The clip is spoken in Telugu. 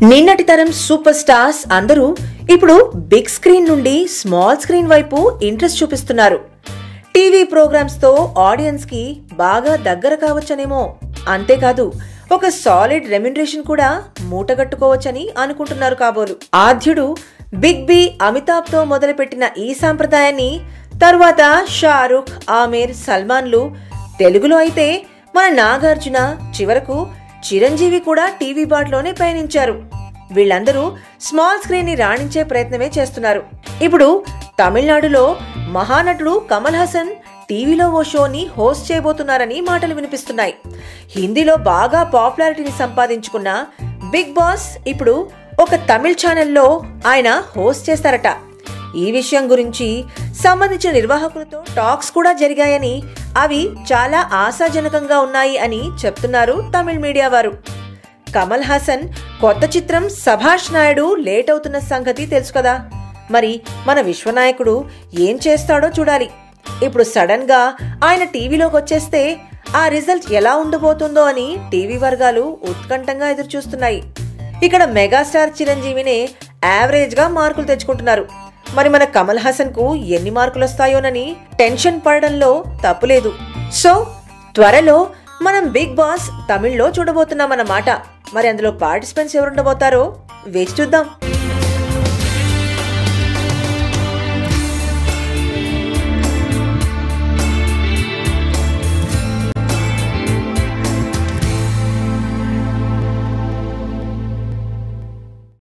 నిన్నటి తరం సూపర్ స్టార్స్ అందరూ ఇప్పుడు బిగ్ స్క్రీన్ నుండి స్మాల్ స్క్రీన్ వైపు ఇంట్రెస్ట్ చూపిస్తున్నారు. టీవీ ప్రోగ్రామ్స్ తో ఆడియన్స్ కి బాగా దగ్గర కావచ్చనేమో. అంతేకాదు ఒక సాలిడ్ రెమ్యునరేషన్ కూడా మూటగట్టుకోవచ్చని అనుకుంటున్నారు కాబోలు. ఆద్యుడు బిగ్ బి అమితాబ్ తో మొదలుపెట్టిన ఈ సాంప్రదాయాన్ని తరువాత షారుఖ్, ఆమిర్, సల్మాన్లు, తెలుగులో అయితే మన నాగార్జున, చివరకు చిరంజీవి కూడా టీవీ బాటలోనే పయనించారు. వీళ్ళందరూ స్మాల్ స్క్రీన్ ని రాణించే ప్రయత్నమే చేస్తున్నారు. ఇప్పుడు తమిళనాడులో మహానటుడు కమల్ హాసన్ టీవీలో ఓ షోని హోస్ట్ చేయబోతున్నారని మాటలు వినిపిస్తున్నాయి. హిందీలో బాగా పాపులారిటీని సంపాదించుకున్న బిగ్ బాస్ ఇప్పుడు ఒక తమిళ ఛానల్లో ఆయన హోస్ట్ చేస్తారట. ఈ విషయం గురించి సంబంధించిన నిర్వాహకులతో టాక్స్ కూడా జరిగాయని, అవి చాలా ఆశాజనకంగా ఉన్నాయి అని చెప్తున్నారు తమిళ మీడియా వారు. కమల్ హాసన్ కొత్త చిత్రం సభాష్ నాయుడు లేట్ అవుతున్న సంగతి తెలుసు కదా. మరి మన విశ్వనాయకుడు ఏం చేస్తాడో చూడాలి. ఇప్పుడు సడన్ గా ఆయన టీవీలోకి వచ్చేస్తే ఆ రిజల్ట్ ఎలా ఉండబోతుందో అని టీవీ వర్గాలు ఉత్కంఠంగా ఎదురుచూస్తున్నాయి. ఇక్కడ మెగాస్టార్ చిరంజీవినే యావరేజ్ గా మార్కులు తెచ్చుకుంటున్నారు. మరి మన కమల్ హాసన్ కు ఎన్ని మార్కులు వస్తాయోనని టెన్షన్ పడడంలో తప్పులేదు. సో త్వరలో మనం బిగ్ బాస్ తమిళ్లో చూడబోతున్నామన్నమాట. మరి అందులో పార్టిసిపెంట్స్ ఎవరుండబోతారో వేచి చూద్దాం.